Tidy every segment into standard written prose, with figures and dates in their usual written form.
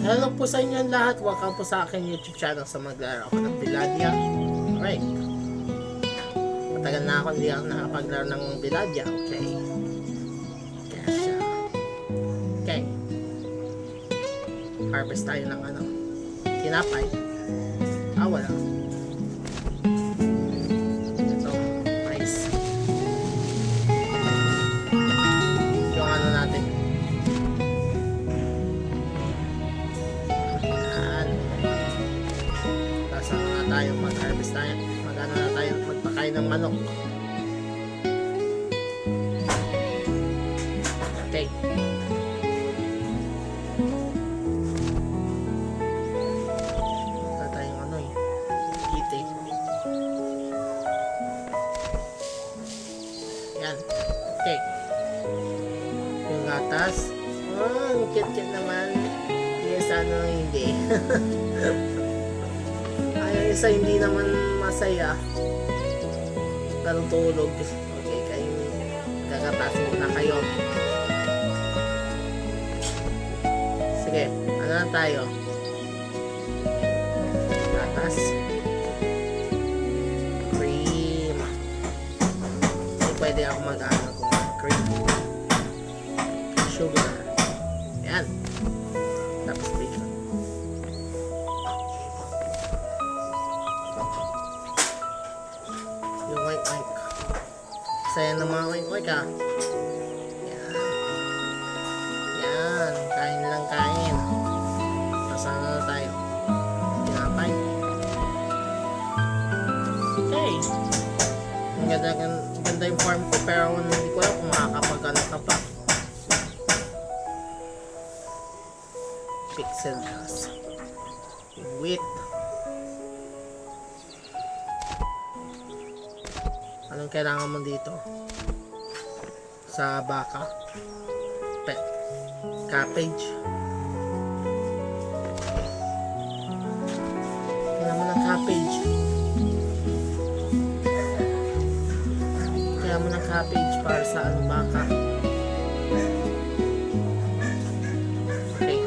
Hello po sa inyo lahat. Welcome po sa aking YouTube channel sa maglaro ako ng Biladia. Alright. Matagal na ako hindi ako nakapaglaro ng Biladia. Okay. Kaya siya. Okay. Harvest tayo ng ano. Tinapay. Wala. Ito. Nice. Yung ano natin. Tayo mag-harvest tayo. Mag-ano na tayo, magpakain ng manok. Okay. Wala tayong ano eh. Kite. Yan. Okay. Yung gatas. Oh, ang cute-cute naman. Yes, ano hindi. Ay, isa hindi naman masaya. Parang tulog. Okay, kayo kakatas muna kayo. Sige, ano na tayo? Gatas. Cream. Hindi pwede ako mag-ano kung cream. Sugar. Yan. Tapos bacon. Saya ng mga oink-oink ha. Yan. Yan. Kain lang kain. Nasaan na tayo? Tinapay. Okay. Ang ganda yung farm ko pero hindi ko alam kung makakapag-ano ka pa. Pixel dust. Wheat. Anong kailangan mo dito? Sa baka? Pet. Cabbage. Kailangan mo ng cabbage. Kailangan mo ng cabbage para sa ano, baka. Okay.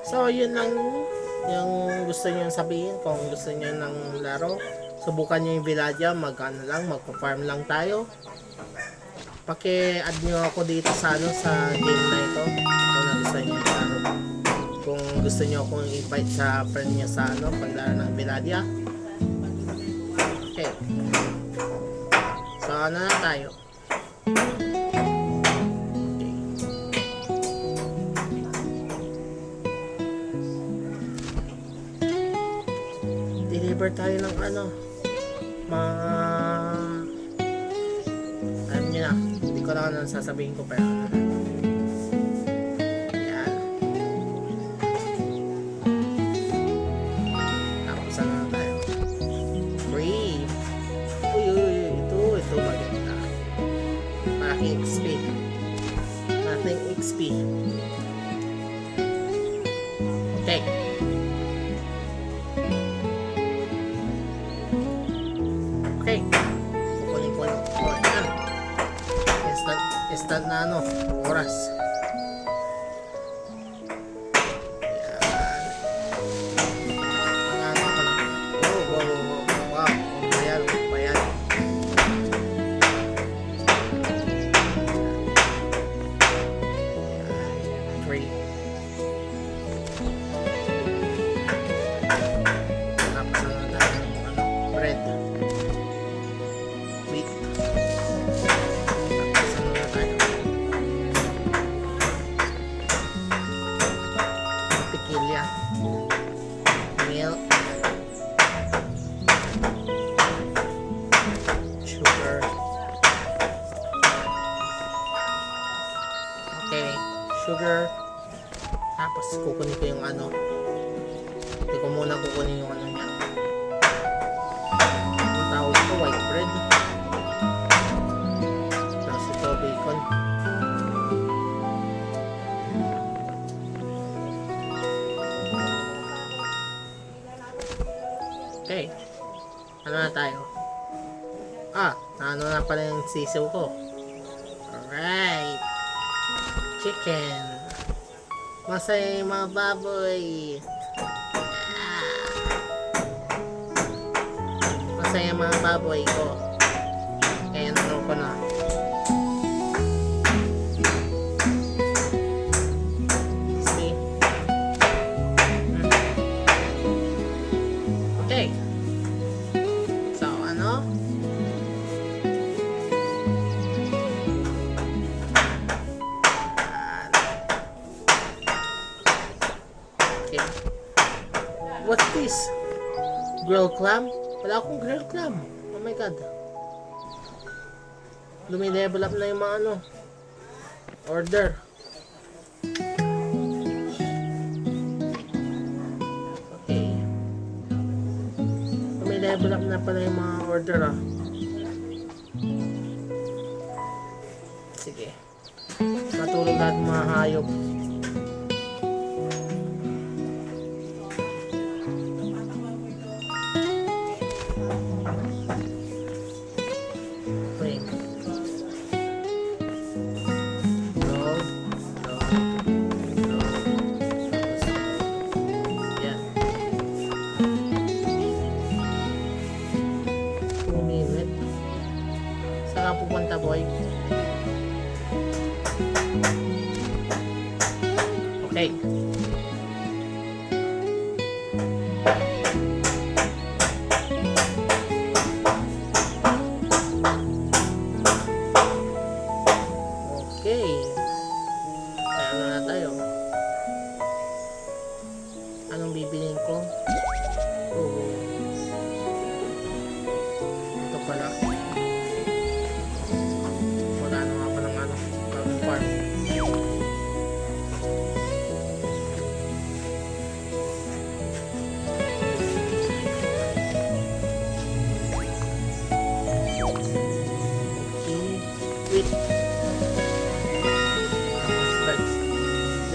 So, yun lang yung gusto nyo sabihin. Kung gusto nyo ng laro, subukan nyo yung Biladia. Mag-ano lang, magpa-farm lang tayo. Paki-add nyo ako dito sa, ano, sa game na ito. Kung gusto nyo yung laro. Kung gusto nyo akong invite sa friend nyo sa ano, paglaro ng Biladia. Okay. So, ano na tayo? Deliver tayo ng ano, alam nyo na, hindi ko lang ano sasabihin ko pero ano na. Yan. Tapos ano na tayo? Free. Uy, ito maganda. Malaking XP. Malaking XP. Okay. Okay. Kukunin ko yung yan. Instant na ano, oras. Yan. Ang ano ko lang. Wow. Bayan. Yan. 3. Tapos ano na tayo ng ano, bread. Milk, sugar. Okay, sugar. Tapos kukunin ko yung ano. Hindi ko muna kukunin yung ano niya. Ang tawag ko, white bread. Tapos ito, bacon. Okay. Ano na tayo? Ano na pala yung sisiw ko. Alright. Chicken. Masaya yung mga baboy. Masaya yung mga baboy ko. Kaya nanon ko na. See? Okay. So, ano? Okay. What's this? Grilled clam? Wala akong grilled clam. Oh my god. Lumilevel up na yung mga ano. Order. Okay. Lumilevel up na pala yung mga order Sige. Matulog lahat mga hayop. Pupunta boy. Okay. Okay. Kaya na tayo. Anong bibiliin ko? Ito pala.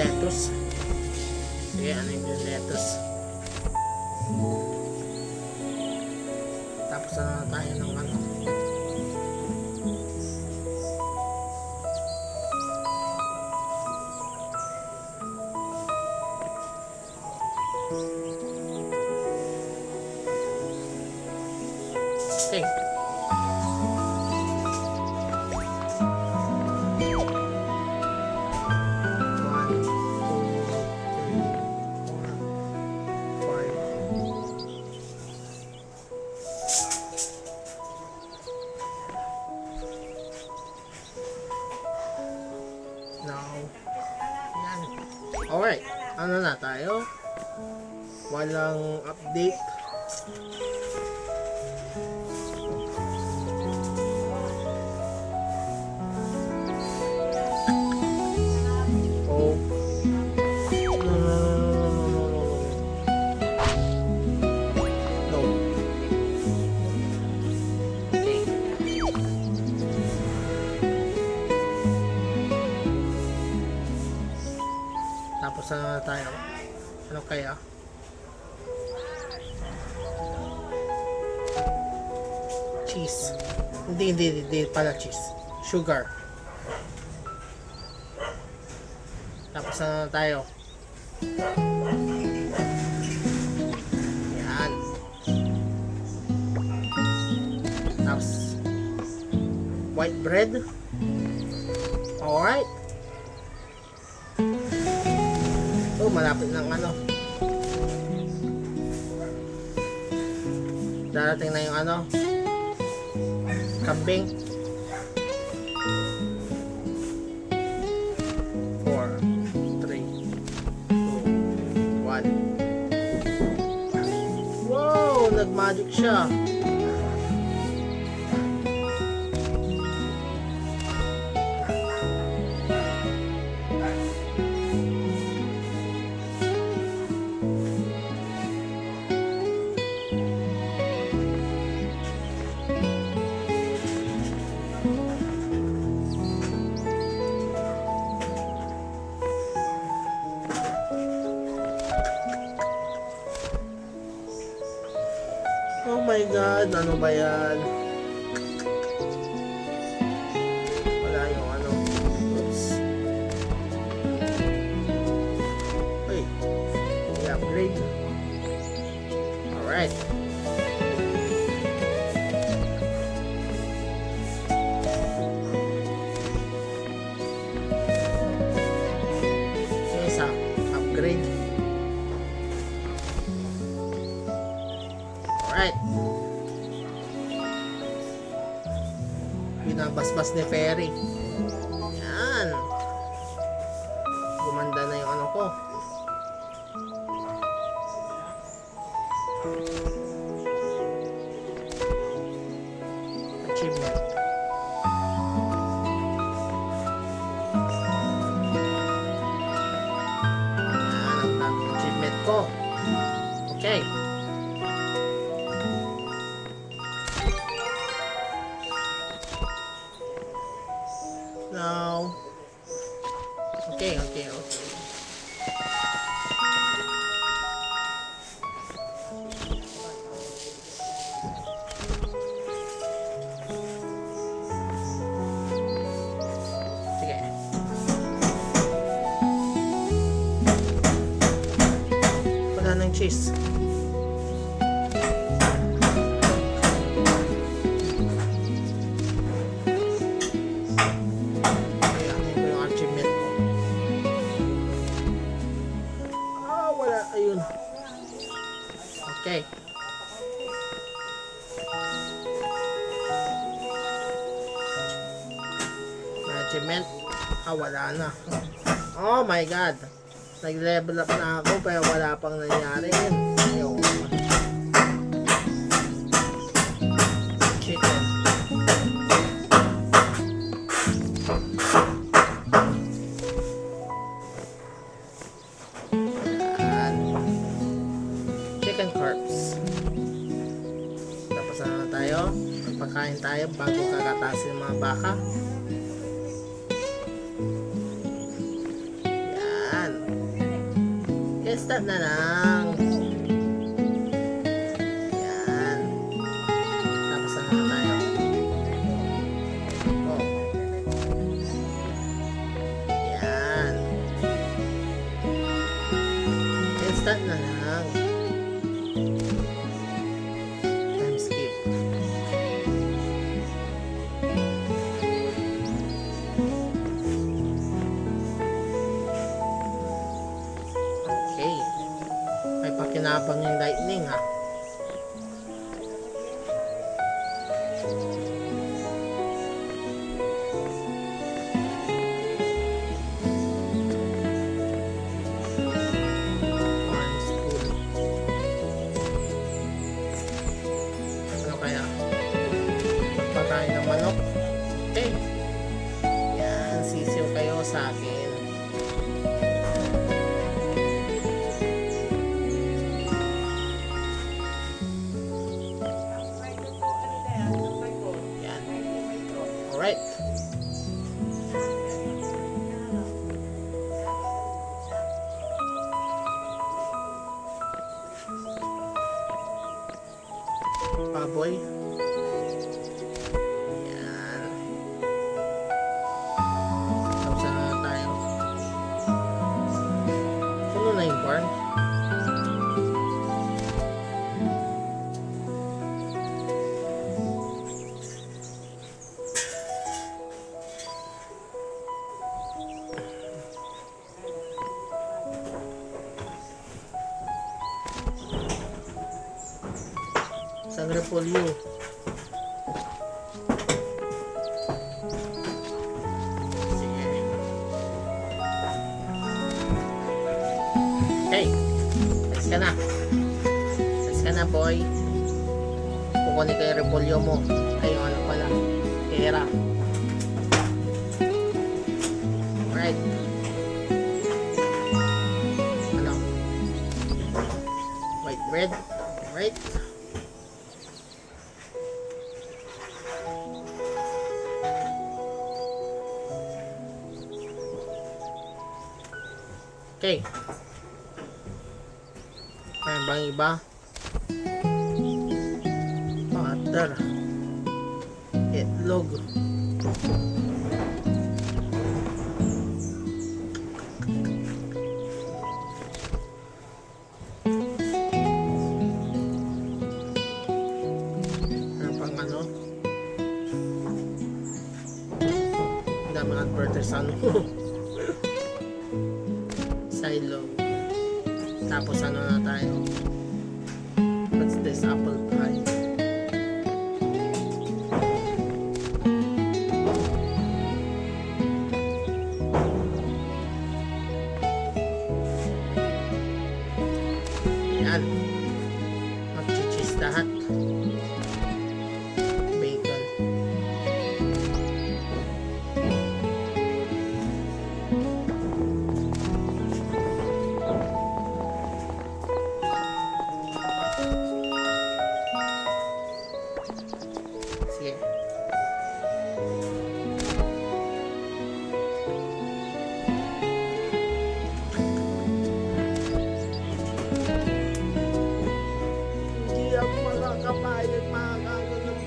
Lettuce. Sige, ano yung lettuce? Tapos na tayo ng ano. Okay. Alright, ano na tayo? Walang update. Oh. No. Okay. Tapos na tayo. Ano kaya? Cheese. Hindi pala cheese. Sugar. Tapos na tayo. Yan. Tapos white bread. Alright. Oh, malapit ng ano. Darating na yung ano. Kambing. 4, 3, 2, 1. Wow! Nag-magic siya. Oh my god, ano ba yan? Wala yung ano. Oops. Uy, i-upgrade. Alright. Yung isa, upgrade. Alright. Binabasbas ni Fairy. Yan. Gumanda na yung ano ko. Achievement. Yan ang achievement ko. Okay. Now, okay. Sige. Wala ng cheese. Ayun. Okay. Achievement. Wala na. Oh my god. Nag-level up na ako pero wala pang nangyari. Ayun. Chicken. Tapos na tayo. Magpakain tayo bago kakatasin ng mga baka. Yan. I-start na lang. Yan. Tapos na tayo. Oh. Yan. I-start na lang. Pakinabang yung lightning ha. Ano kaya? Pagpakain ng manok. Okay. Yan, sisiw kayo sa akin. Alright. Baboy. Yan. Tapos na tayo. Puno na yung barn. Isang repolyo. Sige. Okay. Let's ka na. Let's ka na, boy. Kukunin ko yung repolyo mo. Ay, yung ano pala. Pera. Alright. Ano? White bread. Alright. Okay. Mayroon bang iba? Order. Itlog. Ano pang ano? Ang dami ng advertise ano. Silo. Tapos ano na tayo? What's this? Apple pie. Yan. Mag-cheese lahat. Bacon. Sige. Hindi ako makakapayag makakaano ng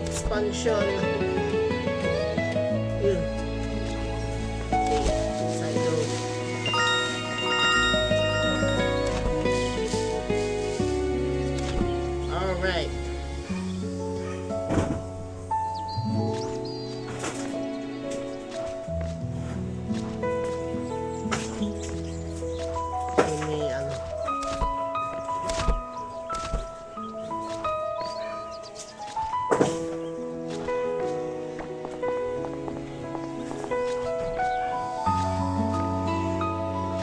expansion. Yun. Okay. Silo. Alright. May ano.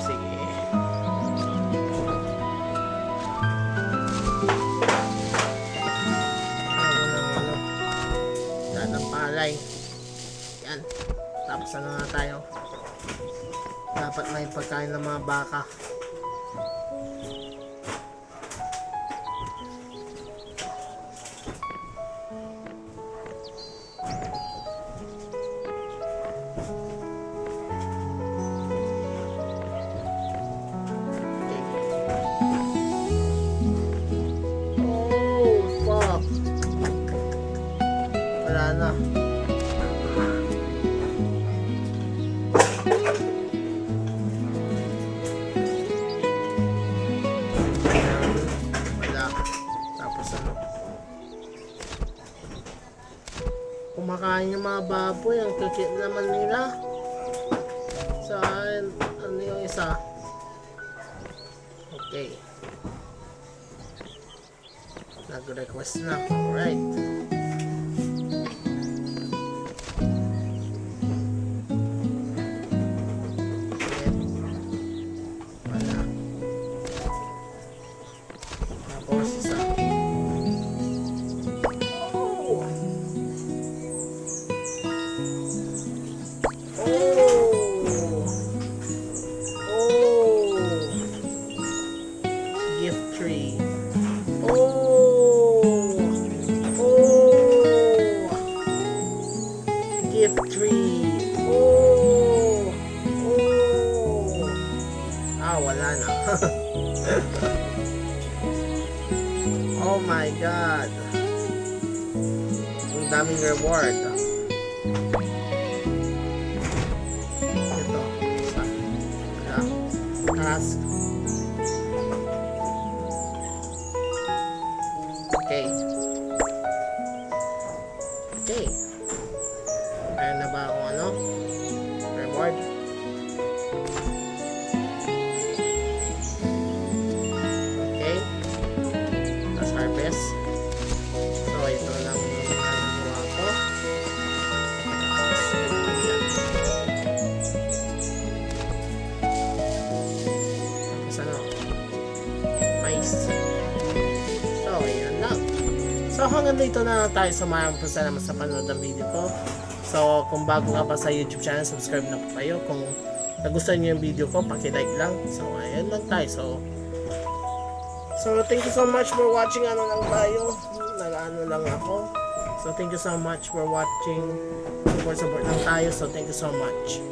Sige. Ano. Lahat ng palay. Yan. Tapos ano na tayo? Dapat may pagkain ng mga baka. Oh, fuck. Wala na. Wala. Tapos ano? Kumakain yung mga baboy. Ang cute naman nila. Sa ano yung isa? Okay. Nag-request na. Alright. Wala. Tapos isa. Oh! Oh! Oh! Gift tree. Oh! Oh! Gift tree. Oh! Oh! Ah, wala na. Oh my God. Ang daming reward. Ito. Isa. Task. Okay. Okay. Meron na ba akong ano? Reward? Okay. Tapos harvest. So, ito lang yung nagawa ko. Tapos, yan. Tapos ano? Mais. So, yan lang. So, hanggang dito na tayo sa maraming salamat sa panood ng video ko. So, kung bago ka pa sa YouTube channel, subscribe na po kayo. Kung nagustuhan niyo yung video ko, paki-like lang. So, ayan lang tayo. So, thank you so much for watching. Ano lang tayo? Nag-ano lang ako. So, thank you so much for watching. Support lang tayo. So, thank you so much.